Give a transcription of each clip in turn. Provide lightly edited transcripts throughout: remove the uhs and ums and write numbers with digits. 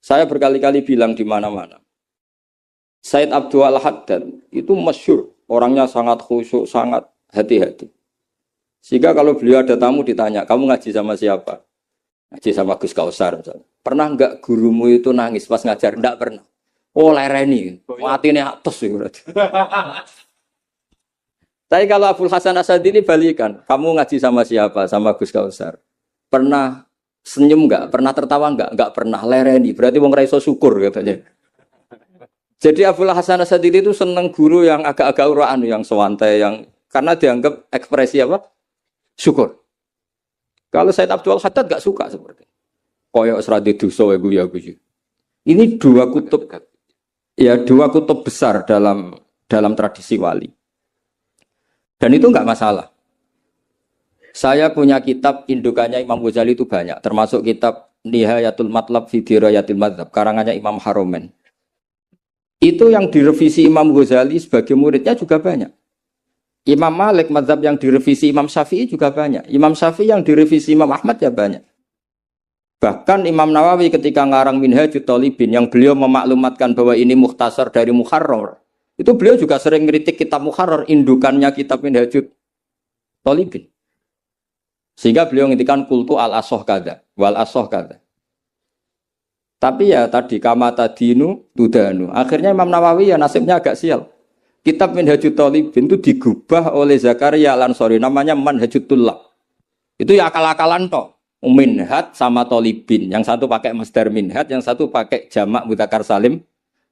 Saya berkali-kali bilang di mana-mana. Said Abdul Haddad itu masyhur, orangnya sangat khusyuk, sangat hati-hati. Sehingga kalau beliau ada tamu ditanya, kamu ngaji sama siapa? Ngaji sama Gus Kausar misalnya. Pernah enggak gurumu itu nangis pas ngajar? Enggak pernah. Oh lereni, matinya atas sih berarti. Tapi kalau Abdul Hasan Asadili balikan, kamu ngaji sama siapa? Sama Gus Kausar. Pernah senyum enggak? Pernah tertawa enggak? Enggak pernah. Lereni, berarti wong ra iso syukur katanya. Jadi Abdul Hasan Asadili itu seneng guru yang agak-agak uraan, yang sewantai, yang karena dianggap ekspresi apa? Syukur. Kalau Said Abdul Haddad enggak suka seperti itu. Koyok seradi dosa ya Gus. Ini dua kutub besar dalam tradisi wali. Dan itu enggak masalah. Saya punya kitab indukannya Imam Ghazali itu banyak, termasuk kitab Nihayatul Matlab fi Dirayatil Madzhab karangannya Imam Haromen. Itu yang direvisi Imam Ghazali sebagai muridnya juga banyak. Imam Malik mazhab yang direvisi Imam Syafi'i juga banyak. Imam Syafi'i yang direvisi Imam Ahmad ya banyak. Bahkan Imam Nawawi ketika ngarang Minhajut Thalibin yang beliau memaklumatkan bahwa ini mukhtasar dari Muharrar. Itu beliau juga sering kritik kitab Muharrar, indukannya kitab Minhajut Thalibin. Sehingga beliau ngintikan kultu al-asoh kada, wal asoh kada. Tapi ya tadi kamata dinu tudanu. Akhirnya Imam Nawawi ya nasibnya agak sial. Kitab Minhajut Thalibin itu digubah oleh Zakaria Al-Ansori, namanya Manhajut Tullab. Itu ya akal-akalan toh. Minhaj sama Thalibin, yang satu pakai masdar minhaj, yang satu pakai jamak mudzakkar salim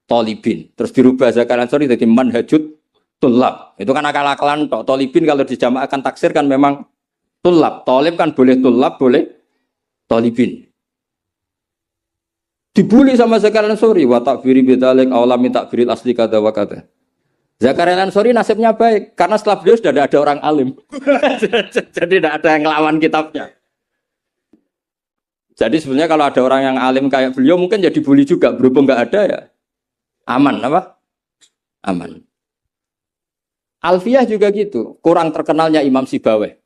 Thalibin. Terus dirubah Zakaria Al-Ansori jadi Manhajut Tullab. Itu kan akal-akalan toh. Thalibin kalau dijamak akan taksir kan memang Tullab. Thalib kan boleh Tullab, boleh Thalibin. Dibully sama Zakaria Al-Ansori, wa takbiri bidzalik aulami takbiril asli kada wa kada. Zakaria Al-Ansori nasibnya baik karena setelah beliau sudah ada orang alim. Jadi tidak ada yang ngelawan kitabnya. Jadi sebenarnya kalau ada orang yang alim kayak beliau mungkin jadi bully juga, berhubung nggak ada ya aman apa? Aman. Alfiyah juga gitu, kurang terkenalnya Imam Sibawayh,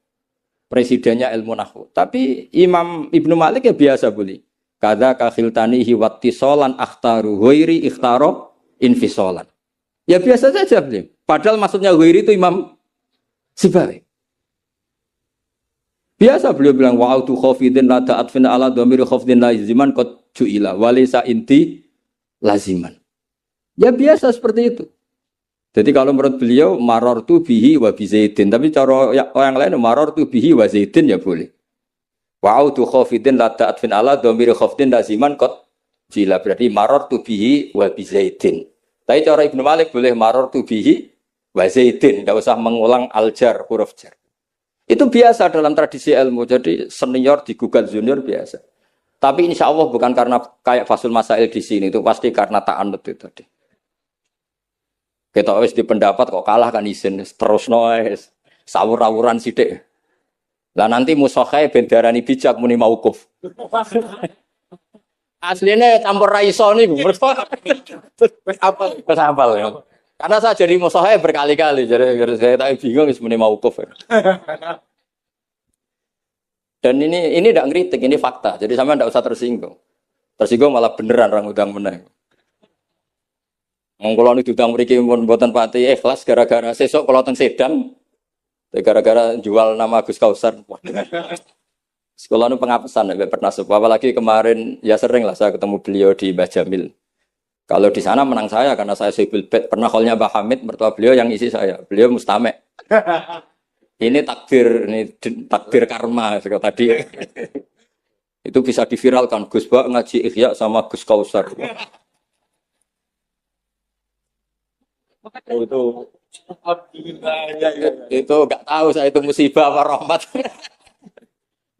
presidennya ilmu nahwu. Tapi Imam Ibnu Malik ya biasa bully. Kada kakhiltanihi wattisolan akhtaru ghairi ikhtaro infisolan. Ya biasa saja beliau. Padahal maksudnya ghairi itu Imam Sibawayh. Biasa beliau bilang wa'autu khafidin la ta'atfin ala dhamiri khafdin laziman qad ju'ila walisa inti laziman. Ya biasa seperti itu. Jadi kalau menurut beliau marartu bihi wa bi zaidin, tapi cara orang lain marartu bihi wa zaidin ya boleh. Wa'autu khafidin la ta'atfin ala dhamiri khafdin laziman qad ju'ila, berarti marartu bihi wa bi zaidin. Tapi cara Ibnu Malik boleh marartu bihi wa zaidin, tidak usah mengulang al-jar, huruf jar. Itu biasa dalam tradisi ilmu, jadi senior digugat junior biasa. Tapi insya Allah bukan karena kayak Fasul Masail di sini, itu pasti karena ta'anut itu tadi. Kita wis di pendapat kok kalah kan izin, terus noes, sawur-awuran sidik. Lah nanti musokhai bendarani bijak muni mauquf. Aslinya campur raiso nih, apa ya? Karena saya jadi musokhai berkali-kali, jadi saya tak bingung sebenarnya mauquf. Dan ini tidak ngeritik, ini fakta. Jadi sama tidak usah tersinggung. Tersinggung malah beneran orang udang menang. Mengkoloni udang mriki mboten pati ikhlas gara-gara sesuk kalau teng Sedang, gara-gara jual nama Gus Kausar. Sekolah nu pengapesan, pernah sepuh. Apalagi kemarin ya sering lah saya ketemu beliau di Mbah Jamil. Kalau di sana menang saya karena saya sibuk bet. Pernah callnya Mbah Hamid, mertua beliau yang isi saya. Beliau mustame'. Ini takdir karma tadi. Itu bisa diviralkan. Gus Bak ngaji Ihya sama Gus Kausar. Itu nggak tahu saya itu musibah apa rahmat.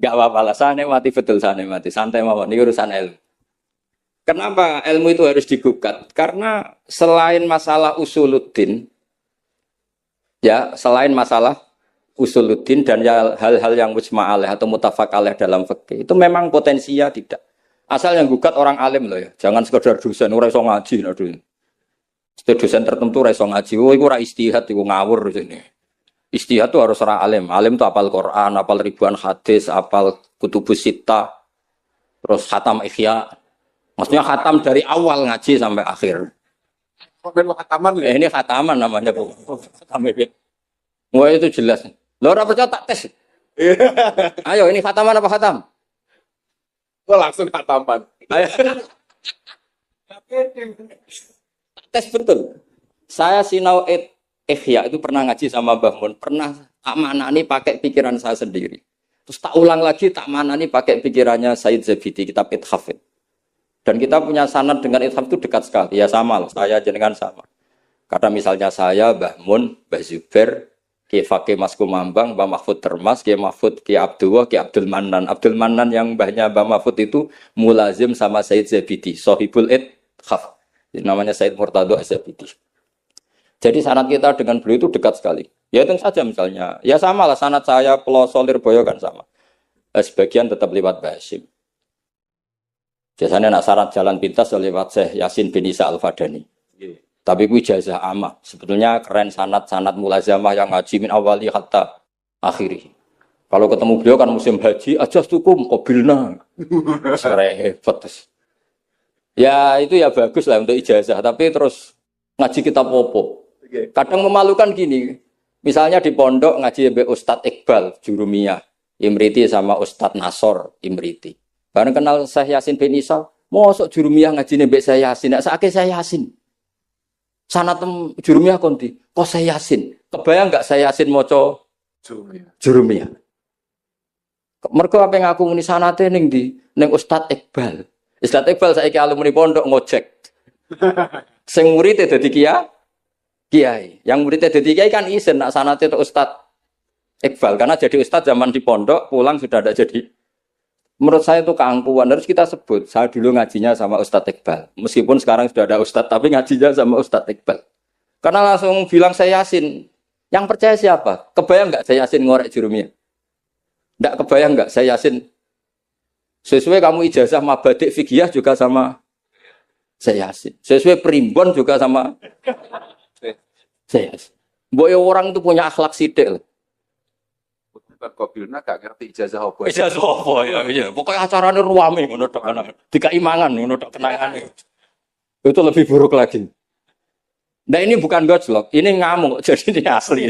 Nggak apa-apa lah. Saya nikmati betul, saya nikmati. Santai mawon. Ini urusan ilmu. Kenapa ilmu itu harus digugat? Karena selain masalah usuluddin, ya selain masalah usuluddin dan ya, hal-hal yang mujma'aleh atau mutafaq alaih dalam fikih, itu memang potensinya tidak. Asal yang gugat orang alim loh ya, jangan sekedar dosen, ora iso ngaji. Dosen tertentu ora iso ngaji, iku ora istihad, iku ngawur ini. Istihad itu harus orang alim. Alim itu hafal Quran, hafal ribuan hadis, hafal kutubus sittah, terus khatam Ihya. Maksudnya khatam dari awal ngaji sampai akhir. Bukan khataman ya. Ini khataman namanya, Bu. Khatam ini. Wah, itu jelas. Lo ora percaya tak tes. Ayo, ini khataman apa khatam? Gue langsung khataman. Ayo. Tes betul. Saya sinau Ihya itu pernah ngaji sama Mbah Mun, pernah tak manani pakai pikiran saya sendiri. Terus tak ulang lagi tak manani pakai pikirannya Said Zabidi, kitab Ithaf. Dan kita punya sanad dengan Ithaf itu dekat sekali. Ya sama loh, saya jenengan sama. Karena misalnya saya, Mbah Mun, Mbah Zubair, Ki Fakih Mas Kumambang, Mbah Mahfud Termas, Ki Mahfud, Ki Abdullah, Ki Abdul Manan. Abdul Manan yang mbahnya Mbah Mahfud itu mulazim sama Said Zabidi, Sohibul Ithaf. Namanya Said Murtado Az-Zabidi. Jadi sanad kita dengan beliau itu dekat sekali. Ya itu saja misalnya. Ya sama lah sanad saya Peloso Lirboyo kan sama. Sebagian tetap lewat Mbah Hasyim. Biasanya nak syarat jalan pintas lewat Syekh Yasin bin Isa Al-Fadani. Tapi itu ijazah amah. Sebetulnya keren sanad mulazamah yang ngaji min awali hatta akhiri. Kalau ketemu beliau kan musim haji, ajastukum qabilna. Repot. Ya itu ya bagus lah untuk ijazah. Tapi terus ngaji kitab opo. Kadang memalukan gini. Misalnya di pondok ngaji mbek Ustadz Iqbal Jurumiyah, Imriti sama Ustadz Nasor Imriti. Bareng kenal Syekh Yasin bin Isa, mosok Jurumiyah ngaji mbek saya Yasin, nek sakake saya Yasin. Sanatem Jurumiyah konti, kok saya Yasin. Kebayang enggak saya Yasin maca Jurumiyah. Mergo apa yang aku muni sanate ning ndi? Ning Ustadz Iqbal. Ustadz Iqbal saiki alumni pondok ngojek. Sing murid dadi kiai. Yang muridnya jadi kiai kan izin nak sanate itu Ustadz Iqbal karena jadi Ustadz zaman di pondok pulang sudah ada jadi. Menurut saya itu keangkuhan harus kita sebut. Saya dulu ngajinya sama Ustadz Iqbal. Meskipun sekarang sudah ada Ustadz tapi ngajinya sama Ustadz Iqbal. Karena langsung bilang saya Yasin. Yang percaya siapa? Kebayang nggak saya Yasin ngorek Jurumiyah? Nggak kebayang nggak saya Yasin? Sesuai kamu ijazah mabadik fikih juga sama saya Yasin. Sesuai primbon juga sama saya. Mbok orang itu punya akhlak sithik. Bukan qabilna gak ngerti ijazah apa. Ijazah apa ya? Iya, pokoknya acarane ruame ngono tok ana. Dikai mangan ngono tok kenangane. Itu lebih buruk lagi. Nah ini bukan gojlok, ini ngamuk, jadi ini asli.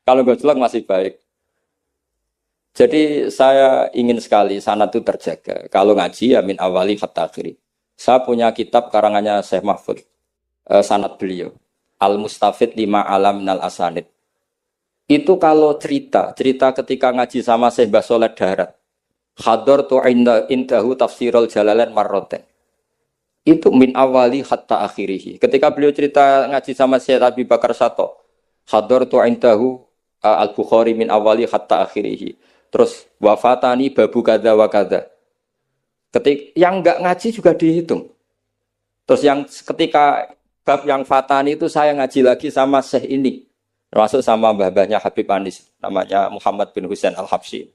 Kalau gojlok masih baik. Jadi saya ingin sekali sanad itu terjaga. Kalau ngaji ya min awali hatta akhiri. Saya punya kitab karangannya Syekh Mahfud. Sanad beliau. Al-Mustafid lima alam minal asanid. Itu kalau cerita ketika ngaji sama Syekh Mbah Soleh Darat. Hadar tu indahu tafsirul jalalain marroten. Itu min awali hatta akhirihi. Ketika beliau cerita ngaji sama Syekh Abi Bakar Sato. Hadar tu indahu al-Bukhari min awali hatta akhirihi. Terus wafatani babu kada wa kada. Yang enggak ngaji juga dihitung. Terus yang ketika bab yang fatani itu saya ngaji lagi sama Syekh ini. Termasuk sama mbah-mbahnya Habib Anis. Namanya Muhammad bin Husain Al-Habsyi.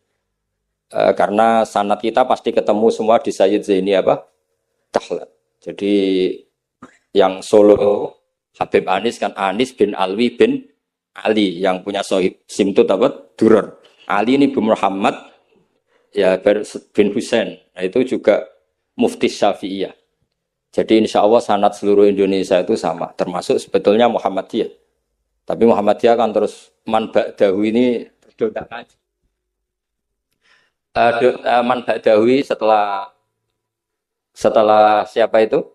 Karena sanad kita pasti ketemu semua di Sayyid Zaini Dahlan. Jadi yang solo Habib Anis kan Anis bin Alwi bin Ali. Yang punya sohib simtut Durar. Ali ini bin Muhammad ya bin Husain. Nah, itu juga mufti Syafi'iyah. Jadi insya Allah sanad seluruh Indonesia itu sama, termasuk sebetulnya Muhammadiyah. Tapi Muhammadiyah kan terus man ba'dahu ini tidak ngaji. Man ba'dahu setelah siapa itu?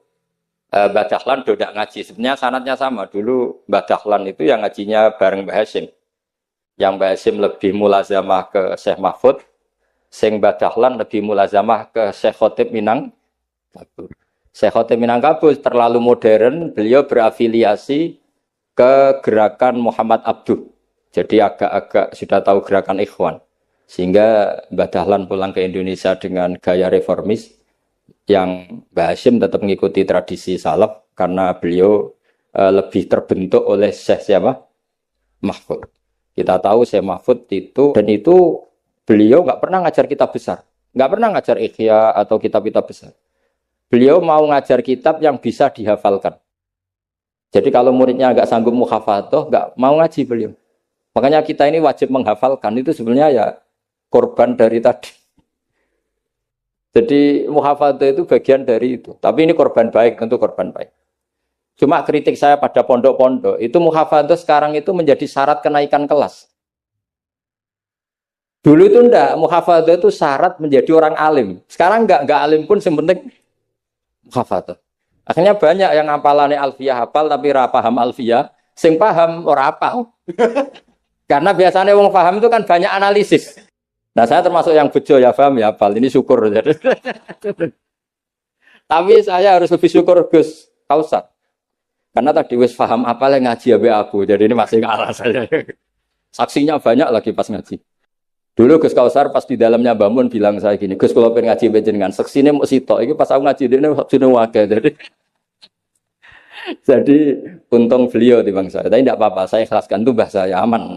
Mbah Dahlan tidak ngaji. Sebenarnya sanadnya sama. Dulu Mbah Dahlan itu yang ngajinya bareng Mbah Hasyim. Yang Mbah Hasyim lebih mulazamah ke Syekh Mahfud. Sing Mbah Dahlan lebih mulazamah ke Syekh Khotib Minangkabau. Syekh Khotib Minangkabau terlalu modern, beliau berafiliasi ke gerakan Muhammad Abduh. Jadi agak-agak sudah tahu gerakan Ikhwan. Sehingga Mbah Dahlan pulang ke Indonesia dengan gaya reformis yang Mbah Hasyim tetap mengikuti tradisi salaf karena beliau lebih terbentuk oleh Syekh siapa? Mahfud. Kita tahu Syekh Mahfud itu dan itu beliau nggak pernah ngajar kitab besar. Nggak pernah ngajar Ihya atau kitab-kitab besar. Beliau mau ngajar kitab yang bisa dihafalkan. Jadi kalau muridnya nggak sanggup muhafadzah, nggak mau ngaji beliau. Makanya kita ini wajib menghafalkan. Itu sebenarnya ya korban dari tadi. Jadi muhafadzah itu bagian dari itu. Tapi ini korban baik, tentu korban baik. Cuma kritik saya pada pondok-pondok, itu muhafadzah sekarang itu menjadi syarat kenaikan kelas. Dulu itu enggak, muhafadzah itu syarat menjadi orang alim. Sekarang enggak alim pun yang penting muhafadzah. Akhirnya banyak yang hafalannya alfiyah hafal tapi ora paham alfiyah, sing paham ora hafal. Karena biasanya wong paham itu kan banyak analisis. Nah saya termasuk yang bejo ya paham ya hafal, ini syukur. Tapi saya harus lebih syukur Gus Kausar. Karena tadi wis paham apa yang ngaji abe aku, jadi ini masih ngalah saya. Saksinya banyak lagi pas ngaji. Dulu Gus Kausar pas di dalamnya bangun bilang saya gini, Gus kalau pengen ngaji dengan saksinya mau sitok, ini pas aku ngaji dia saksinya wakil. Jadi untung beliau di bangsa. Tapi tidak apa-apa, saya ikhlaskan itu bahasa saya aman.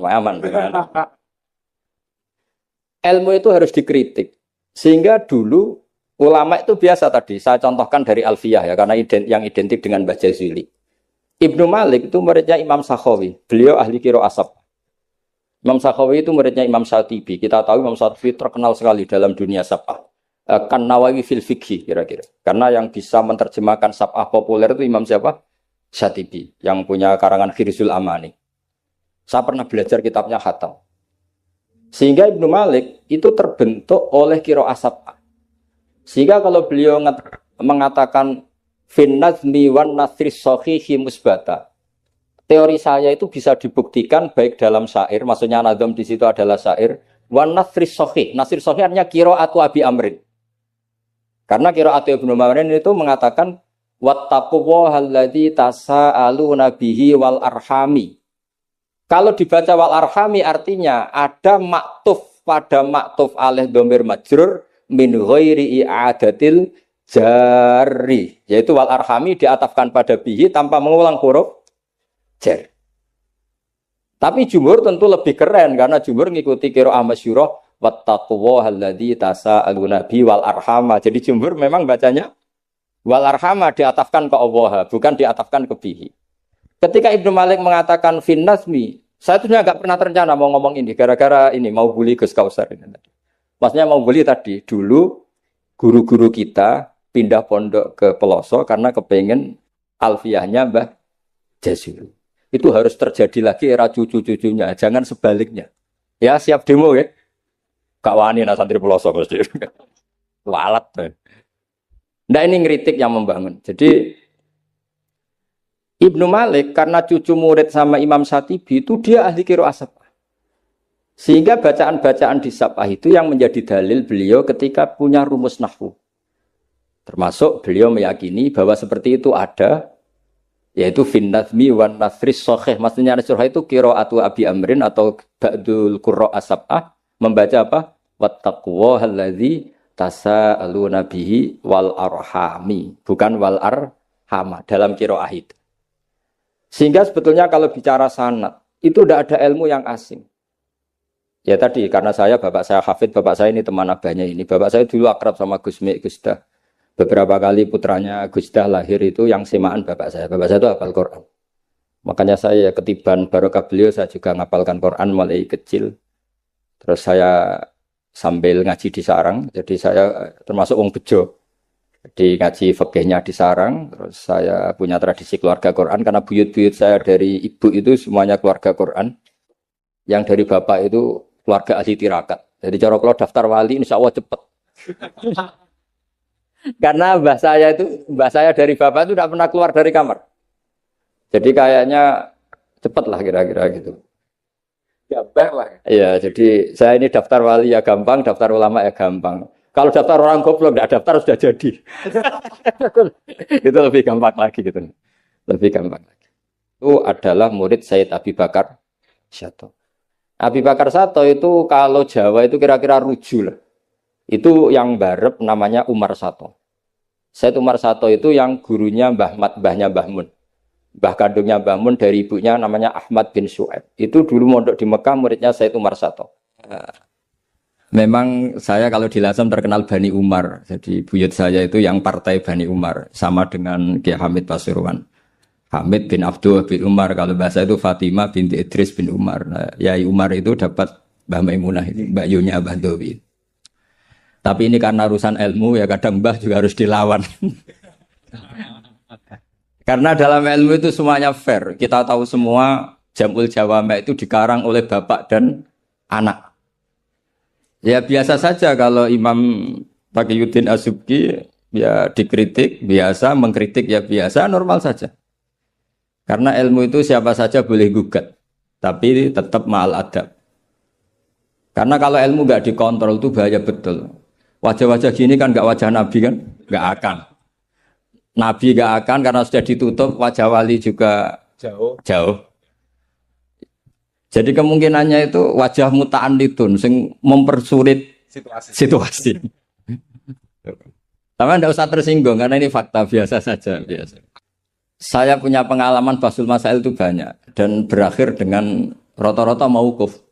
Ilmu itu harus dikritik. Sehingga dulu ulama itu biasa tadi, saya contohkan dari Alfiyah ya, karena yang identik dengan Mbah Jazuli. Ibnu Malik itu muridnya Imam Sakhawi, beliau ahli qiraah asab. Imam Sakhawi itu muridnya Imam Syatibi. Kita tahu Imam Syatibi terkenal sekali dalam dunia sab'ah. Kan Nawawi fil fikhi kira-kira. Karena yang bisa menerjemahkan sab'ah populer itu Imam siapa? Syatibi, yang punya karangan Khirzul Amani. Saya pernah belajar kitabnya khatam. Sehingga Ibnu Malik itu terbentuk oleh qiraah sab'ah. Sehingga kalau beliau mengatakan fin nazmi wan nasri sahihi musbata. Teori saya itu bisa dibuktikan baik dalam syair, maksudnya nazam di situ adalah syair, wan nasri sahih. Nasri sahih artinya qiraatu Abi Amrin. Karena qiraatu Ibnu Amrin itu mengatakan wattaqullahalladzi tasaaluna bihi wal arhami. Kalau dibaca wal arhami artinya ada maktuf pada maktuf alih dhamir majrur min ghairi i'adatil jari, yaitu wal arhami diatafkan pada bihi tanpa mengulang huruf jar. Tapi jumhur tentu lebih keren karena jumhur ngikuti qiraah masyhurah wattaqullahalladzi tasaaluna bi wal arhama. Jadi jumhur memang bacanya wal arhama diatafkan ke Allah, bukan diatafkan ke bihi. Ketika Ibnu Malik mengatakan fin nazmi, saya tuh enggak pernah terencana mau ngomong ini gara-gara ini mau bully Gus Kausar ini. Maksudnya mau bully tadi, dulu guru-guru kita pindah pondok ke pelosok karena kepengen alfiyahnya Mbah Jazuli. Itu harus terjadi lagi era cucu-cucunya, jangan sebaliknya. Ya siap demo ya. Gak wani nak santri pelosok mesti. Walat. Nah ini ngeritik yang membangun. Jadi Ibnu Malik karena cucu murid sama Imam Syatibi itu dia ahli qiraah sab'ah. Sehingga bacaan-bacaan di sab'ah itu yang menjadi dalil beliau ketika punya rumus nahwu. Termasuk beliau meyakini bahwa seperti itu ada, yaitu fin nazmi wan nasri sahih. Maksudnya nasrah itu qiraatu Abi Amrin atau ba'dul qurra as-sab'ah membaca apa? Wattaqullahalladzi tasaaluna bihi wal arhami, bukan wal arhama dalam qiraah itu. Sehingga sebetulnya kalau bicara sanad itu tidak ada ilmu yang asing. Ya tadi karena bapak saya hafid, bapak saya ini teman abahnya ini. Bapak saya dulu akrab sama Gus Mek, Gus Dah. Beberapa kali putranya Gus Dah lahir itu yang semaan bapak saya. Bapak saya itu hafal Quran. Makanya saya ketiban barokah beliau, saya juga ngapalkan Quran mulai kecil. Terus saya sambil ngaji di sarang. Jadi saya termasuk wong bejo. Di ngaji fikihnya di sarang. Terus saya punya tradisi keluarga Quran karena buyut-buyut saya dari ibu itu semuanya keluarga Quran. Yang dari bapak itu keluarga ahli tirakat. Jadi cara kalau daftar wali insya Allah cepet. Karena mbah saya dari bapak itu tidak pernah keluar dari kamar. Jadi kayaknya cepet lah kira-kira gitu. Gampang lah. Iya, jadi saya ini daftar wali ya gampang, daftar ulama ya gampang. Kalau daftar orang goblok tidak daftar sudah jadi. Itu lebih gampang lagi gitu. Lebih gampang lagi. Itu adalah murid Sayyid Abi Bakar Syato. Abi Bakar Syato itu kalau Jawa itu kira-kira ruju lah. Itu yang barep namanya Umar Syato. Sayyid Umar Syato itu yang gurunya mbahnya Mbah Mun. Mbah kandungnya Mbah Mun dari ibunya namanya Ahmad bin Syuaib. Itu dulu mondok di Mekah muridnya Sayyid Umar Syato. Memang saya kalau di Lasem terkenal Bani Umar. Jadi buyut saya itu yang partai Bani Umar. Sama dengan Kiai Hamid Pasuruan. Hamid bin Abdullah bin Umar, kalau bahasa itu Fatimah binti Idris bin Umar. Nah, Yai Umar itu dapat Mbah Maimunah ini, Mbak Yunya Abah Dowi. Tapi ini karena urusan ilmu ya kadang mbah juga harus dilawan. Karena dalam ilmu itu semuanya fair. Kita tahu semua Jam'ul Jawami' itu dikarang oleh bapak dan anak. Ya biasa saja kalau Imam Taqiyuddin As-Subki ya dikritik biasa, mengkritik ya biasa, normal saja. Karena ilmu itu siapa saja boleh gugat, tapi tetap ma'al adab. Karena kalau ilmu nggak dikontrol itu bahaya betul. Wajah-wajah gini kan nggak wajah Nabi kan, nggak akan. Nabi nggak akan karena sudah ditutup, wajah wali juga jauh. Jadi kemungkinannya itu wajah muta'annitun sing mempersulit situasi. Tapi tidak usah tersinggung karena ini fakta biasa saja. Biasa. Saya punya pengalaman Basul Masail itu banyak dan berakhir dengan rata-rata mauquf.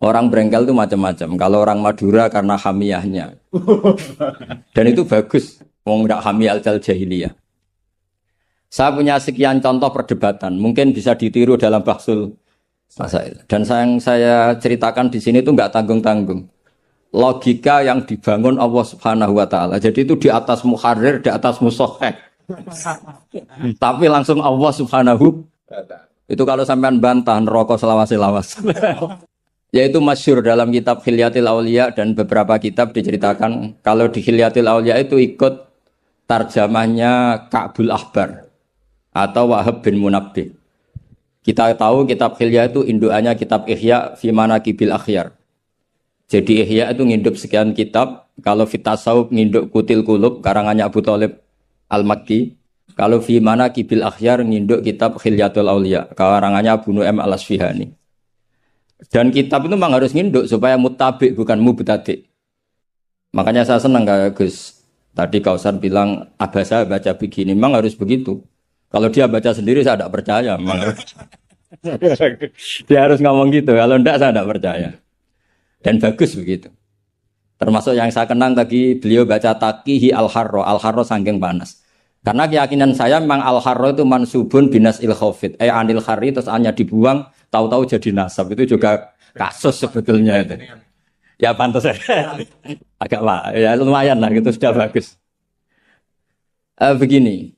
Orang berengkel itu macam-macam. Kalau orang Madura karena hamiyahnya. Dan itu bagus. Wong ndak hamiyah al-jahiliyah. Saya punya sekian contoh perdebatan. Mungkin bisa ditiru dalam Basul Masail. Dan yang saya ceritakan di sini itu nggak tanggung-tanggung. Logika yang dibangun Allah Subhanahu wa taala. Jadi itu di atas muharrir, di atas musahhah. Tapi langsung Allah Subhanahu. Itu kalau sampean bantah neraka selawas-lawas. Yaitu masyhur dalam kitab Khilyatil Auliya dan beberapa kitab diceritakan kalau di Khilyatil Auliya itu ikut tarjamahnya Ka'bul Ahbar atau Wahab bin Munabbih. Kita tahu kitab Khilya itu indukannya kitab Ihya fi Manaqibil Akhyar. Jadi Ihya itu nginduk sekian kitab, kalau Fitasawuf nginduk Kutil Qulub karangannya Abu Thalib Al-Makki, kalau fi Manaqibil Akhyar nginduk kitab Khilyatul Auliya karangannya Abu Nu'aim Al-Asfihani. Dan kitab itu memang harus nginduk supaya mutabik bukan mubtadi. Makanya saya senang kayak Gus. Tadi Kausar bilang abah saya baca begini, memang harus begitu. Kalau dia baca sendiri saya tidak percaya. Dia harus ngomong gitu. Kalau tidak saya tidak percaya. Dan bagus begitu. Termasuk yang saya kenang tadi beliau baca Taqihi Al-Harra. Al-Harra saking panas. Karena keyakinan saya memang Al-Harra itu mansubun binas il-khofit. Anil khari terus hanya dibuang. Tahu-tahu jadi nasab, itu juga kasus sebetulnya itu. Ya pantas agak lah, ya lumayan lah, gitu sudah bagus. Begini,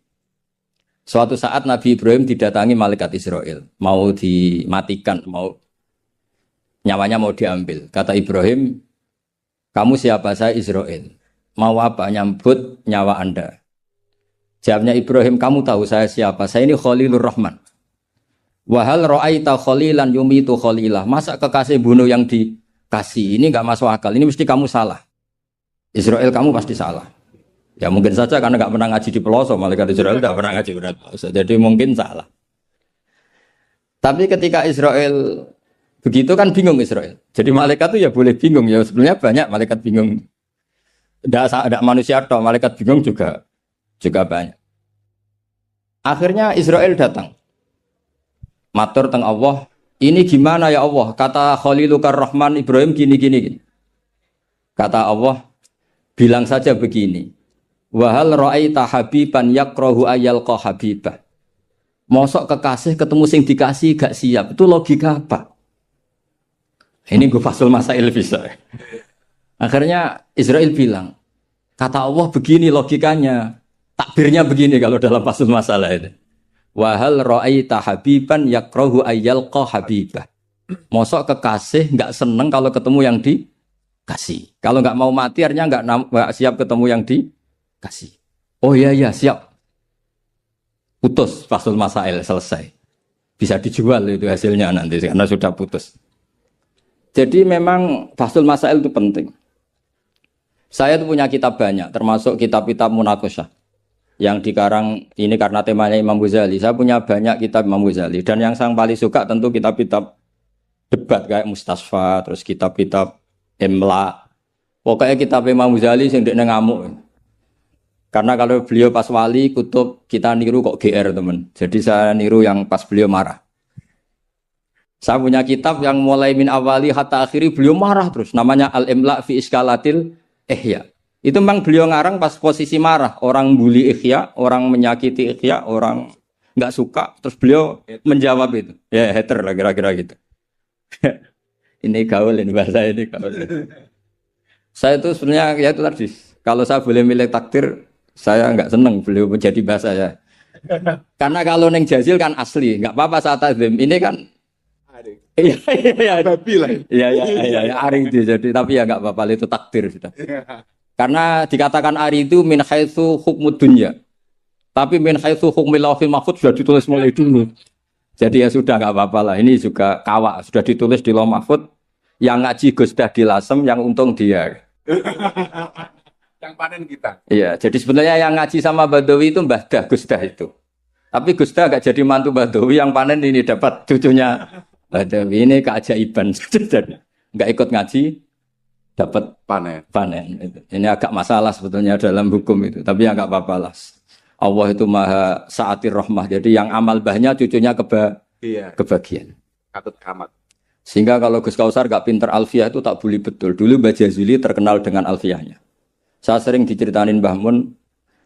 suatu saat Nabi Ibrahim didatangi malaikat Israel, mau dimatikan, mau nyawanya mau diambil. Kata Ibrahim, kamu siapa? Saya Israel. Mau apa? Nyambut nyawa Anda. Jawabnya Ibrahim, kamu tahu saya siapa? Saya ini Khalilur Rahman. Wahal ra'aita khalilan yumitu khalilah. Masa kekasih bunuh yang dikasih? Ini enggak masuk akal. Ini mesti kamu salah. Israel kamu pasti salah. Ya mungkin saja karena enggak pernah ngaji di pelosok. Malaikat Israel enggak pernah ngaji di pelosok. Jadi mungkin salah. Tapi ketika Israel begitu kan bingung Israel. Jadi malaikat itu ya boleh bingung. Ya sebenarnya banyak malaikat bingung. Tidak manusia atau malaikat bingung juga banyak. Akhirnya Israel datang. Matur teng Allah, ini gimana ya Allah? Kata Khalilukar Rahman Ibrahim gini. Kata Allah, bilang saja begini. Wahal ra'aita habiban yakrahu ayyalqa habibah. Mosok kekasih ketemu sing dikasih gak siap. Itu logika apa? Ini gue Fasul Masail bisa. Akhirnya Israel bilang, kata Allah begini logikanya. Takbirnya begini kalau dalam Fasul Masalah itu. Wahal ra'aita habiban yakrahu ayyalqa habibah. Mosok kekasih enggak seneng kalau ketemu yang dikasih. Kalau enggak mau mati artinya enggak siap ketemu yang dikasih. Oh iya siap. Putus Fasul Masail selesai. Bisa dijual itu hasilnya nanti karena sudah putus. Jadi memang Fasul Masail itu penting. Saya itu punya kitab banyak termasuk kitab-kitab munaqasyah. Yang dikarang ini karena temanya Imam Ghazali. Saya punya banyak kitab Imam Ghazali dan yang saya paling suka tentu kitab-kitab debat kayak Mustasfa, terus kitab-kitab Imla. Pokoknya kitab Imam Ghazali sing ndekne ngamuk. Karena kalau beliau pas wali kutub kita niru kok GR teman. Jadi saya niru yang pas beliau marah. Saya punya kitab yang mulai min awali hatta akhiri beliau marah terus. Namanya Al-Imla fi Iskalatil Ihya. Itu memang beliau ngarang pas posisi marah. Orang bully Ihya, orang menyakiti Ihya, orang nggak suka. Terus beliau menjawab itu. Ya hater lah kira-kira gitu. Ini gaul, ini bahasa ini gaul. Saya itu sebenarnya ya itu tadi. Kalau saya boleh milih takdir, saya nggak seneng beliau menjadi bahasa saya. Karena kalau neng jazil kan asli, nggak apa-apa saat tazim. Ini kan iya iya Babi lah. iya ari itu jadi tapi ya nggak apa-apa itu takdir sudah. Karena dikatakan ari itu min haitsu hukmud dunya. Tapi min haitsu hukmil lauhil mahfuz sudah ditulis mulai dulu. Jadi ya sudah nggak apa-apa lah. Ini juga kawak sudah ditulis di lauh mahfuz. Yang ngaji Gus Dah di Lasem, yang untung dia. Yang panen kita. Iya, jadi sebenarnya yang ngaji sama Badawi itu Mbah Dah, Gus Dah itu. Tapi Gus Dah gak jadi mantu Badawi, yang panen ini dapat cucunya Badawi. Ini keajaiban. Nggak ikut ngaji, dapat panen. Ini agak masalah sebetulnya dalam hukum itu. Tapi ya nggak apa-apa lah. Allah itu maha saatir rahmah. Jadi yang amal bahnya cucunya kebagian. Katut kamat. Sehingga kalau Gus Kausar gak pinter alfiah itu tak bully betul. Dulu Mbah Jazuli terkenal dengan alfiahnya. Saya sering diceritain Mbah Mun,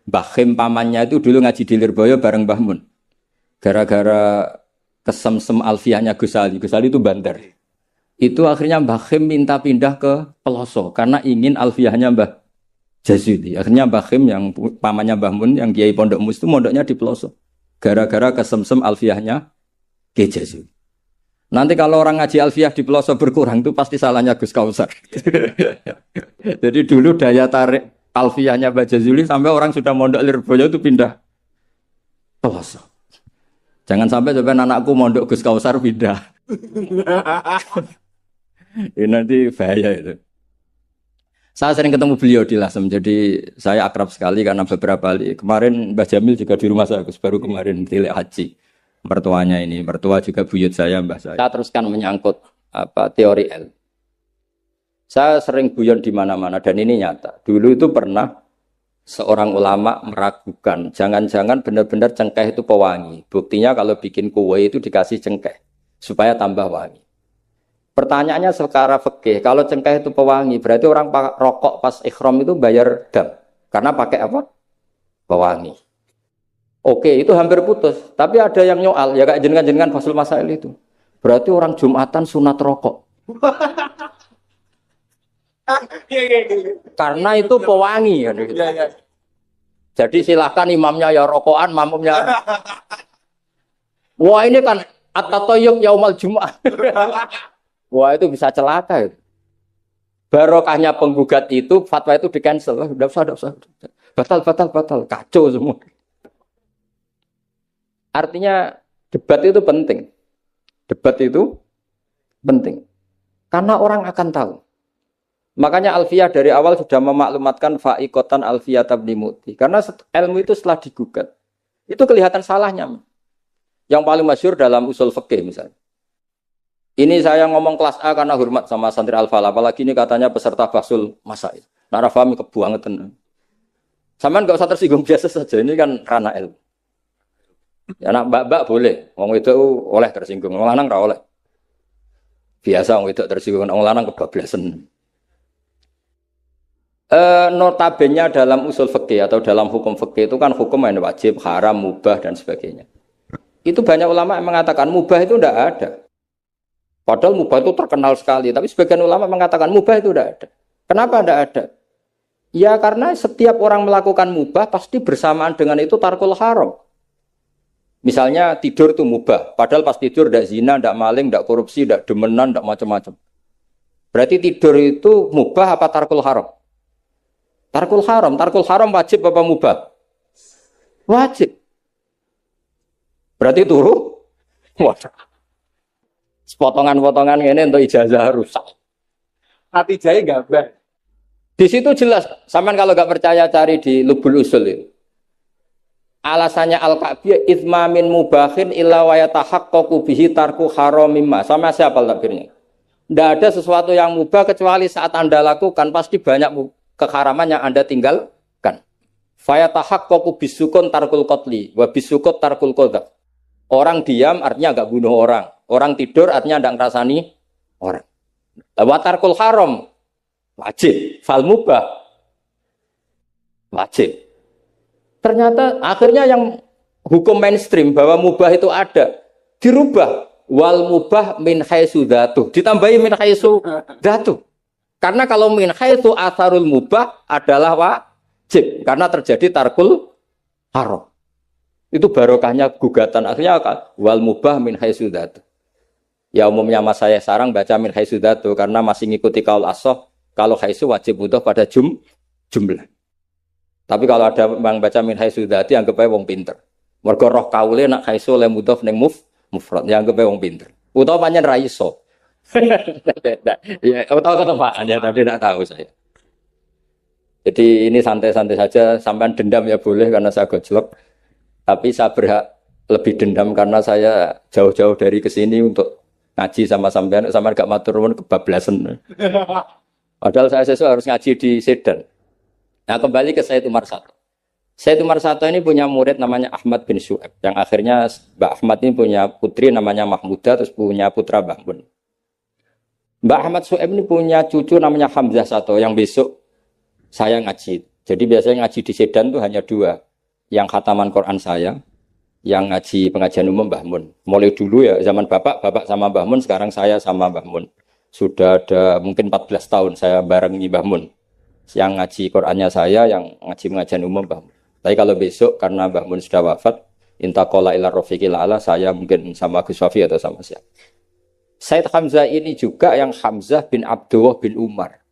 Mbah Khim pamannya itu dulu ngaji di Lirboyo bareng Mbah Mun. Gara-gara kesemsem alfiahnya Gus Ali. Gus Ali itu bandar. Itu akhirnya Mbah Khim minta pindah ke Peloso karena ingin alfiahnya Mbah Jazuli. Akhirnya Mbah Khim yang pamannya Mbah Mun yang Kiai Pondok Mus itu mondoknya di Peloso. Gara-gara kesemsem alfiahnya Kiai Jazuli. Nanti kalau orang ngaji alfiah di Peloso berkurang itu pasti salahnya Gus Kausar. Jadi dulu daya tarik alfiahnya Mbah Jazuli sampai orang sudah mondok Lirboyo itu pindah Peloso. Jangan sampai anakku mondok Gus Kausar pindah. Ini nanti bahaya itu. Saya sering ketemu beliau di Lasem, jadi saya akrab sekali karena beberapa kali. Kemarin Mbah Jamil juga di rumah saya, Gus, baru kemarin tilek haji. Mertuanya ini, mertua juga buyut saya, mbah saya. Saya teruskan menyangkut teori L. Saya sering guyon di mana-mana dan ini nyata. Dulu itu pernah seorang ulama meragukan, jangan-jangan benar-benar cengkeh itu pewangi. Buktinya kalau bikin kue itu dikasih cengkeh supaya tambah wangi. Pertanyaannya secara fikih, kalau cengkeh itu pewangi, berarti orang rokok pas ikhram itu bayar dam karena pakai apa? Pewangi. Oke, itu hampir putus. Tapi ada yang nyoal, ya kayak jenengan-jenengan Fasul Masail itu. Berarti orang Jumatan sunat rokok. Karena itu pewangi. Jadi silahkan imamnya ya rokokan, makmumnya. Wah ini kan at-tatayyub yaumal Jum'ah. Wah itu bisa celaka. Barokahnya penggugat itu, fatwa itu di-cancel. Udah usah. Batal. Kacau semua. Artinya debat itu penting. Debat itu penting. Karena orang akan tahu. Makanya Alfiyah dari awal sudah memaklumatkan fa'iqatan Alfiyah tabni muti. Karena ilmu itu setelah digugat. Itu kelihatan salahnya. Yang paling masyhur dalam usul fikih misalnya. Ini saya ngomong kelas A karena hormat sama santri Al-Falah. Apalagi ini katanya peserta Fasul Masail. Nara fahmi kebuangetan. Samaan gak usah tersinggung biasa saja. Ini kan ranah ilmu. Ya anak mbak boleh, wong itu oleh tersinggung, wong lanang ra oleh. Biasa wong itu tersinggung, wong lanang kebablasan. Notabene dalam usul fikih atau dalam hukum fikih itu kan hukum yang wajib, haram, mubah dan sebagainya. Itu banyak ulama yang mengatakan mubah itu tidak ada. Padahal mubah itu terkenal sekali, tapi sebagian ulama mengatakan mubah itu tidak ada. Kenapa tidak ada? Ya karena setiap orang melakukan mubah pasti bersamaan dengan itu tarkul haram. Misalnya tidur itu mubah, padahal pas tidur tidak zina, tidak maling, tidak korupsi, tidak demenan, tidak macam-macam. Berarti tidur itu mubah apa tarkul haram? Tarkul haram wajib apa mubah? Wajib. Berarti turu? Waduh. Potongan-potongan ini untuk ijazah rusak. Hati jaya gambar. Di situ jelas, sampean kalau nggak percaya cari di Lubul Usul itu. Alasannya Al-Ka'biyah itsma min mubahin illa wa yatahaqqaqu bihi tarku haramimma. Sama siapa takbirnya? Tidak ada sesuatu yang mubah kecuali saat Anda lakukan pasti banyak keharaman yang Anda tinggalkan. Fa yatahaqqaqu bisukun tarkul qatli wa bisukut tarkul qadzaf. Orang diam artinya enggak bunuh orang. Orang tidur artinya enggak ngrasani orang. Wa tarkul haram wajib, fal mubah wajib. Ternyata akhirnya yang hukum mainstream bahwa mubah itu ada dirubah wal mubah min haitsu dzatu, ditambahi min haitsu dzatu. Karena kalau min haitsu atharul mubah adalah wajib karena terjadi tarkul haram. Itu barokahnya gugatan. Akhirnya wal mubah min haitsu dzatu. Ya umumnya mas saya sarang baca min haitsu dzatu karena masih ngikuti kaul ashah kalau haitsu wajib butuh pada jumlah. Tapi kalau ada yang baca min haitsu dzati anggap ae wong pinter. Mergo roh kaule nak haitsu le mudhof ning mufrad ya anggap ae wong pinter. Utawa pancen ra iso. Ya, utawa ketepaan ya tapi tidak tahu saya. Jadi ini santai-santai saja, sampean dendam ya boleh karena saya gojlok. Tapi saya berhak lebih dendam karena saya jauh-jauh dari kesini untuk ngaji sama sampean gak matur nuwun kebablasan. Padahal saya sesuai harus ngaji di Sedan. Nah kembali ke Said Umar Sato. Said Umar Sato ini punya murid namanya Ahmad bin Syu'aib. Yang akhirnya Mbak Ahmad ini punya putri namanya Mahmudah, terus punya putra Mbah Mun. Mbak Ahmad Syu'aib ini punya cucu namanya Hamzah Sato yang besok saya ngaji. Jadi biasanya ngaji di Sedan itu hanya dua. Yang khataman Quran saya, yang ngaji pengajian umum Mbah Mun. Mulai dulu ya zaman bapak sama Mbah Mun, sekarang saya sama Mbah Mun. Sudah ada mungkin 14 tahun saya barengi Mbah Mun. Yang ngaji Qurannya saya, yang ngaji pengajian umum Mbah Mun. Tapi kalau besok karena Mbah Mun sudah wafat, intaqala ila rafiqil a'la, saya mungkin sama Gus Wafi atau sama siapa. Said Hamzah ini juga yang Hamzah bin Abdullah bin Umar.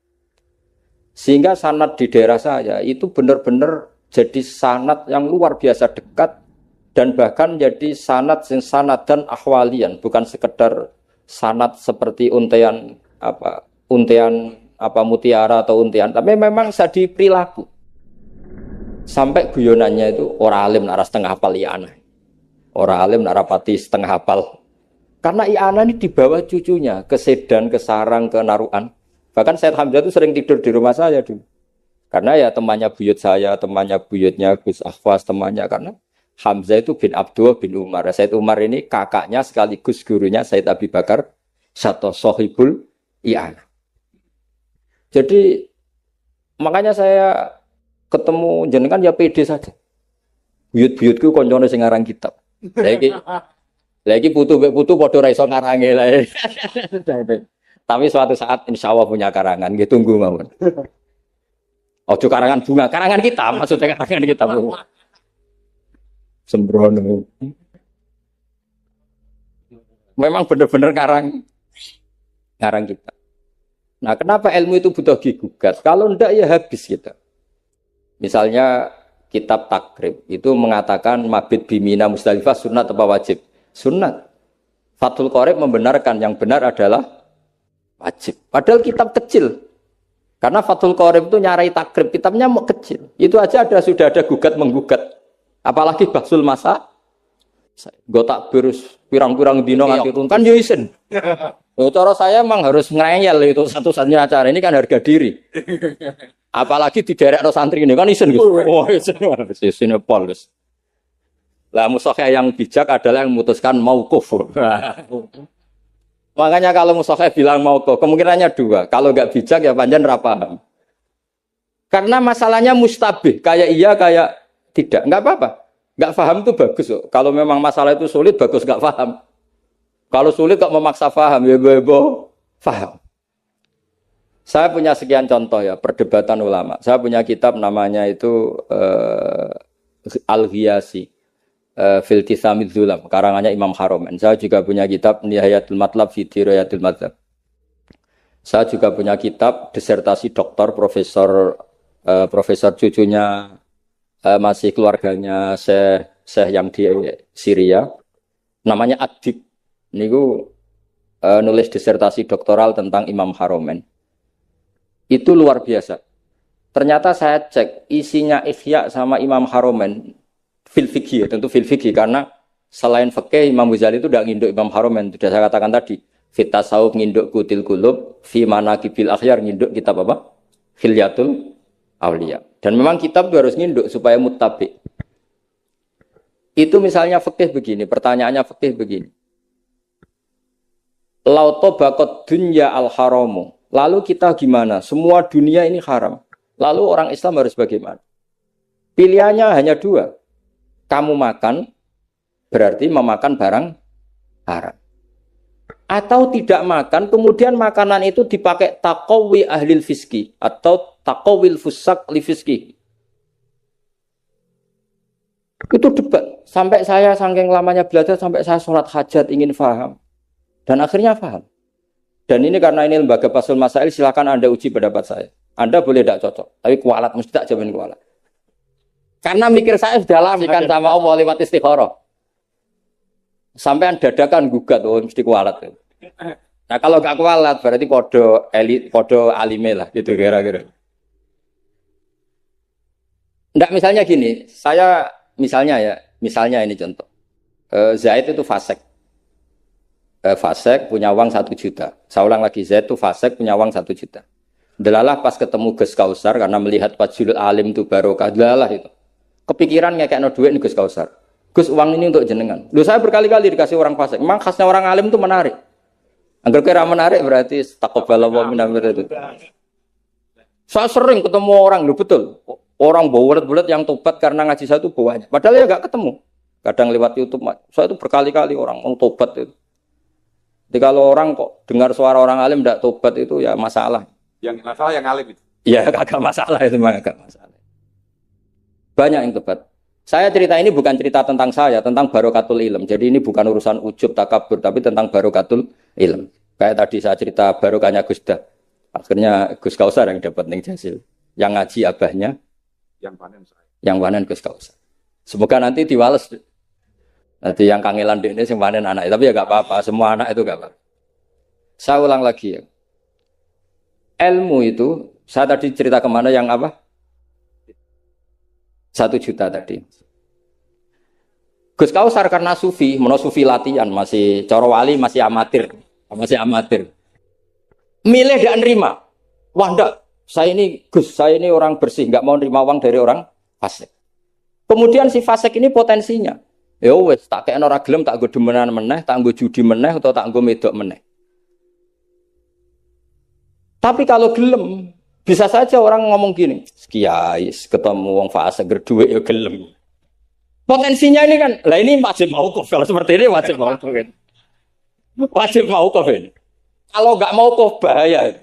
Sehingga sanad di daerah saya itu benar-benar jadi sanad yang luar biasa dekat dan bahkan jadi sanad dan ahwalian, bukan sekedar sanad seperti untian mutiara atau untian, tapi memang sadi perilaku. Sampai guyonannya itu orang alim nara setengah hafal i'anah. Orang alim nara pati setengah hafal. Karena i'anah ini di bawah cucunya ke Sedan, ke Sarang, ke Naruan. Bahkan Said Hamzah itu sering tidur di rumah saya dulu. Karena ya temannya buyut saya, temannya buyutnya Gus Akhwas, temannya karena Hamzah itu bin Abdullah bin Umar. Said Umar ini kakaknya sekaligus gurunya Said Abi Bakar Sato Sohibul I'anah. Jadi makanya saya ketemu jenengan ya pede saja. Buyut-buyutku koncone sing ngarang kitab. Lagi putu padha ra iso ngarange lah. Tapi suatu saat insya Allah punya karangan, gitu tunggu mawon. Ojo karangan bunga, karangan kita, maksudnya karangan kita. Sembrono. Memang benar-benar karang kita. Nah, kenapa ilmu itu butuh digugat? Kalau ndak ya habis kita. Misalnya kitab takrib itu mengatakan mabit bimina Musdalifah sunnat apa wajib? Sunnat. Fathul Qorib membenarkan yang benar adalah wajib. Padahal kitab kecil. Karena Fathul Qorib itu nyarai takrib, kitabnya mau kecil. Itu aja sudah ada gugat-menggugat. Apalagi Bahsul Masa. Gotak berus pirang-pirang dino nganti runtuh. Kan yo isin. Cara saya memang harus ngerengel itu satu-satunya acara. Ini kan harga diri. Apalagi di daerah santri ini kan isin gitu. Oh, isin polos. Lah musokhah yang bijak adalah yang memutuskan mauquf. Makanya kalau musokhah bilang mauquf, kemungkinannya dua. Kalau enggak bijak ya panjang ra paham. Karena masalahnya mustabih, kayak iya kayak tidak. Enggak apa-apa. Enggak paham itu bagus kok. Kalau memang masalah itu sulit bagus enggak paham. Kalau sulit kok memaksa paham ya bebo paham. Saya punya sekian contoh ya perdebatan ulama. Saya punya kitab namanya itu Al-Ghiyasi fil Tisamid Zulam, karangannya Imam Haromen. Saya juga punya kitab Nihayatul Matlab fi Dirayatul Madzhab. Saya juga punya kitab disertasi doktor profesor cucunya masih keluarganya Syekh yang di Syria namanya Adib. Niku nulis disertasi doktoral tentang Imam Haromen. Itu luar biasa. Ternyata saya cek isinya Ihya sama Imam Haromen fil fikih, tentu fil fikih karena selain fikih Imam Ghazali itu tidak nginduk Imam Haromen. Sudah saya katakan tadi, fit tasawuf nginduk Qutil Qulub, fi manaqibil akhyar nginduk kitab apa? Hilyatul Auliya. Dan memang kitab itu harus nginduk supaya muttabi. Itu misalnya fikih begini, pertanyaannya fikih begini. Lauto bakot dunya al-haramu. Lalu kita gimana? Semua dunia ini haram. Lalu orang Islam harus bagaimana? Pilihannya hanya dua. Kamu makan, berarti memakan barang haram. atau tidak makan, kemudian makanan itu dipakai taqawi ahlil fiski atau taqawil fusak li fiski. Itu debat. Sampai saya saking lamanya belajar, sampai saya sholat hajat ingin paham. Dan akhirnya paham. Dan ini karena ini lembaga Fathul Masail, silakan Anda uji pendapat saya. Anda boleh tidak cocok, tapi kualat, mesti tak jamin kualat. Karena mikir saya sudah lama kan sama Allah lewat istikharah. Sampai dadakan gugat, oh mesti kualat. Nah kalau gak kualat, berarti podo elit, podo alime lah, gitu kira-kira. Nggak, misalnya gini, saya misalnya ini contoh. Zaid itu fasek. Fasek punya uang 1 juta. Saya ulang lagi, Zaid itu fasek punya uang 1 juta. Delalah pas ketemu Gus Kausar karena melihat Wajhul Alim itu barokah. Delalah itu. Kepikiran ngekekno duit nih Gus Kausar. Gus, uang ini untuk jenengan. Loh, saya berkali-kali dikasih orang fasik. Memang khasnya orang alim itu menarik. Angger kira menarik berarti taqabbalallahu minna itu. Saya sering ketemu orang, loh betul. Orang bulat-bulat yang tobat karena ngaji saya itu banyak. Padahal ya enggak ketemu. Kadang lewat YouTube. Saya itu berkali-kali orang mau tobat itu. Jadi kalau orang kok dengar suara orang alim enggak tobat itu ya masalah. Yang masalah yang alim itu. Ya kagak masalah itu, mah kagak masalah. Banyak yang tobat. Saya cerita ini bukan cerita tentang saya, tentang barokatul ilm. Jadi ini bukan urusan ujub takabur, tapi tentang barokatul ilm. Kayak tadi saya cerita barokahnya Gus Dah. Akhirnya Gus Kausar yang dapat ning Jasil. Yang ngaji abahnya, Yang panen saya. yang panen Gus Kausar. Semoga nanti diwales. Nanti yang kangelan di ini yang panen anak. Tapi ya gak apa-apa, semua anak itu gak apa-apa. Saya ulang lagi ya. Ilmu itu, saya tadi cerita kemana yang apa? 1 juta tadi. Gus Kausar karena sufi, sufi latihan, masih coro wali, masih amatir. Milih dan nerima. Wah enggak, saya ini Gus, saya ini orang bersih, enggak mau nerima uang dari orang fasik. Kemudian si fasik ini potensinya. Ya wes, tak kena ora gelem, tak nggo demenan meneh, tak nggo judi meneh atau tak nggo medok meneh. Tapi kalau gelem, bisa saja orang ngomong gini, kiai ketemu wong fasik gerduwe ya gelem. Potensinya ini kan, lah ini wajib mauquf. Kalau seperti ini wajib mauquf kan. Wajib mauquf ini. Kalau enggak mauquf bahaya.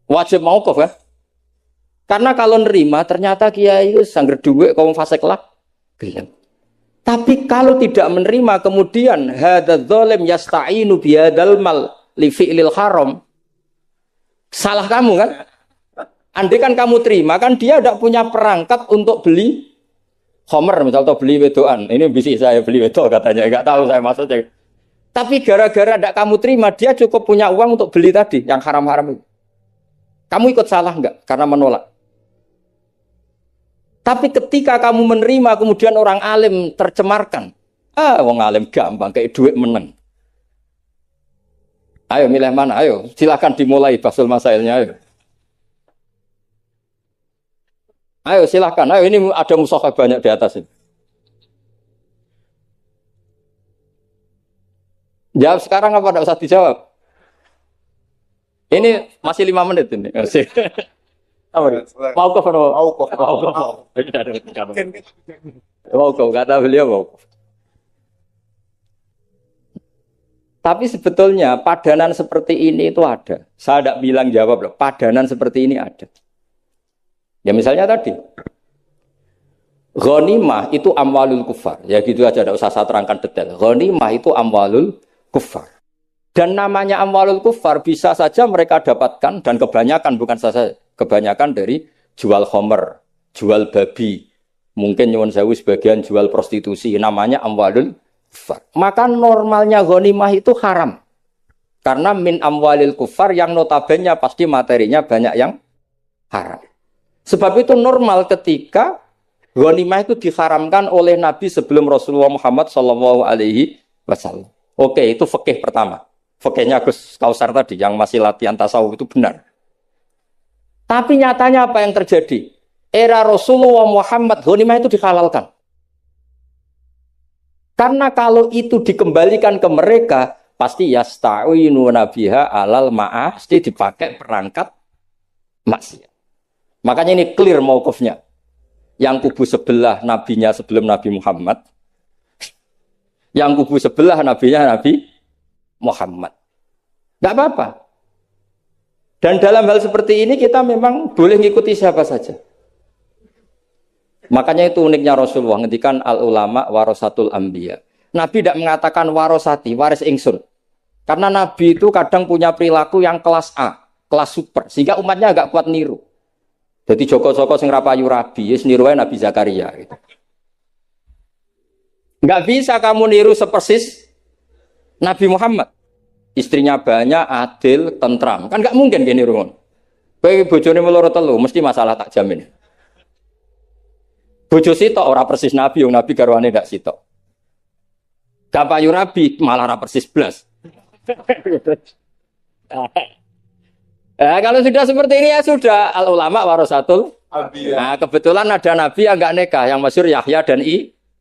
Wajib mauquf kan. Karena kalau nerima ternyata kiai itu sang gerduwe kaum fasik lah gelem. Tapi kalau tidak menerima kemudian hadzal zalim yasta'inu bi hadzal mal li fi'lil haram. Salah kamu kan? Andai kan kamu terima, kan dia tidak punya perangkat untuk beli khomer, misal atau beli wedoan. Ini bisa saya beli wedok katanya, enggak tahu saya maksudnya. Tapi gara-gara tidak kamu terima, dia cukup punya uang untuk beli tadi, yang haram-haram itu. Kamu ikut salah enggak? Karena menolak. Tapi ketika kamu menerima, kemudian orang alim tercemarkan. Wong alim gampang, kayak duit meneng. Ayo milih mana? Ayo, silakan dimulai Fathul Masailnya. Ayo silakan. Ayo ini ada mushaf banyak di atas ini. Jawab sekarang apa tidak usah dijawab? Ini masih 5 menit ini. Mauquf atau mauquf? Mauquf kata beliau mauquf. Tapi sebetulnya padanan seperti ini itu ada. Saya tidak bilang jawab loh. Padanan seperti ini ada. Ya misalnya tadi. Ghanimah itu amwalul kufar. Ya gitu aja, tidak usah saya terangkan detail. Ghanimah itu amwalul kufar. Dan namanya amwalul kufar bisa saja mereka dapatkan, dan kebanyakan, bukan saja kebanyakan dari jual khomer, jual babi. Mungkin nyuwun sewu sebagian jual prostitusi. Namanya amwalul kufar. Maka normalnya ghanimah itu haram. Karena min amwalil kufar yang notabene pasti materinya banyak yang haram. Sebab itu normal ketika ghanimah itu diharamkan oleh Nabi sebelum Rasulullah Muhammad SAW. Oke, itu fikih pertama. Fikihnya Gus Kausar tadi yang masih latihan tasawuf itu benar. Tapi nyatanya apa yang terjadi? Era Rasulullah Muhammad ghanimah itu dihalalkan. Karena kalau itu dikembalikan ke mereka, pasti yasta'inu nabiha alal ma'ah, pasti dipakai perangkat maksiat. Makanya ini clear mauqufnya. Yang kubu sebelah nabinya sebelum Nabi Muhammad, Yang kubu sebelah nabinya Nabi Muhammad. Enggak apa-apa. Dan dalam hal seperti ini kita memang boleh ngikuti siapa saja. Makanya itu uniknya Rasulullah ngendikan al ulama warasatul anbiya. Nabi tidak mengatakan warosati, waris ingsun. Karena Nabi itu kadang punya perilaku yang kelas A, kelas super, sehingga umatnya agak kuat niru. Jadi Joko-Joko sing rapayu rabi, yes niru Nabi Zakaria. Gitu. Nggak bisa kamu niru sepersis Nabi Muhammad. Istrinya banyak, adil, tentram. Kan nggak mungkin gini niru. Bagi bojone meloro telu, mesti masalah tak jamin. Bojo sitok ora persis Nabi, yang Nabi garwane ndak sitok. Gak payu rabi malah ora persis blas. Kalau sudah seperti ini ya sudah al ulama warasatul anbiya. Nah, kebetulan ada nabi yang enggak nikah yang masyhur Yahya dan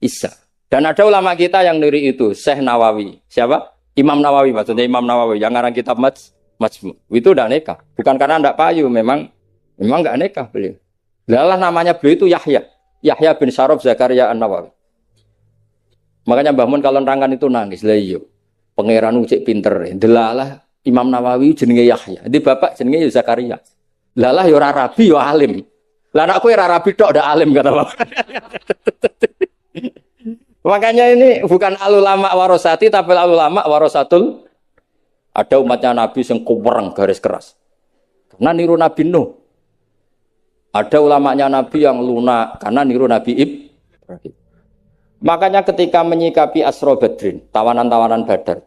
Isa. Dan ada ulama kita yang niri itu, Syekh Nawawi. Siapa? Imam Nawawi, maksudnya Imam Nawawi yang ngarang kitab Majmu. Itu enggak nikah. Bukan karena enggak payu, memang enggak nikah beliau. Lalah namanya beliau itu Yahya. Yahya bin Syaraf Zakaria An-Nawawi. Makanya Mbah Mun kalau nerangkan itu nangis. Lah iya. Pangeran cek pinter. Delalah Imam Nawawi jenenge Yahya. Di bapak jenenge Zakaria. Lalah ya ora rabi ya alim. Lah anakku ora rabi tok ndak alim kata bapak. Makanya ini bukan al ulama warosati tapi al ulama warasatul. Ada umatnya Nabi yang kuwereng garis keras. Karena niru Nabi Nuh. Ada ulamanya Nabi yang lunak karena niru Nabi Ibrahim. Makanya ketika menyikapi Asra Badrin, tawanan-tawanan Badar,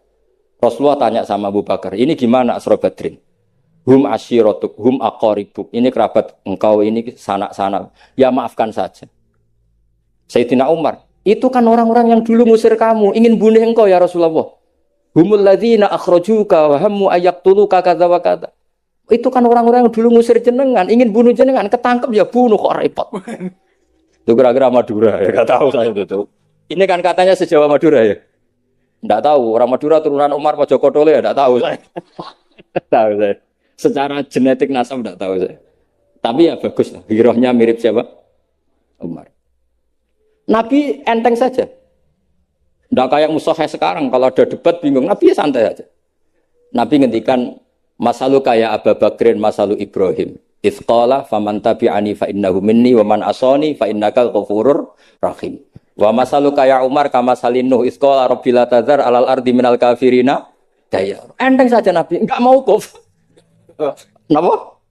Rasulullah tanya sama Abu Bakar, ini gimana Asra Badrin? Hum asyiratuk, hum aqaribuk. Ini kerabat engkau, ini sanak-sanak. Ya maafkan saja. Sayyidina Umar, itu kan orang-orang yang dulu ngusir kamu, ingin bunuh engkau ya Rasulullah. Humul ladzina akhrajuka wa hammu ayaktuluka kadza wa kadza. Itu kan orang-orang yang dulu ngusir jenengan, ingin bunuh jenengan, ketangkep ya bunuh kok repot. Itu kira-kira Madura ya, enggak tahu saya itu. Ini kan katanya sejawa Madura ya. Enggak tahu, orang Madura turunan Umar Mojokerto ya enggak tahu saya. Tahu saya. Secara genetik nasab enggak tahu saya. Tapi ya bagus lah, hirohnya mirip siapa? Umar. Nabi enteng saja. Enggak kayak musuh sekarang kalau ada debat bingung, Nabi ya santai aja. Nabi ngendikan masalu kaya Abu Bakrin masalu Ibrahim. Ifqala faman tabi'ani fa innahu minni wa man asani fa innaka ghafurur rahim. Wa masalu kaya Umar kama salinu isqala rabbil tazar alal ardi minal kafirina daya. Enteng saja Nabi, enggak mau kuf. Napa?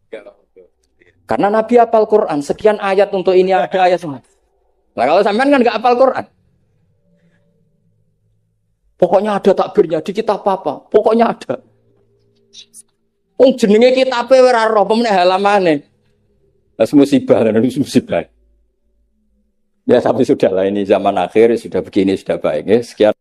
Karena Nabi hafal Quran, sekian ayat untuk ini ada ayat semua. Nah kalau sampean kan enggak hafal Quran. Pokoknya ada takbirnya di kitab apa? Pokoknya ada. Jenenge kitabe ora roh pemene halamane. Las musibah. Ya tapi sudahlah ini zaman akhir sudah begini sudah baik ya. Sekian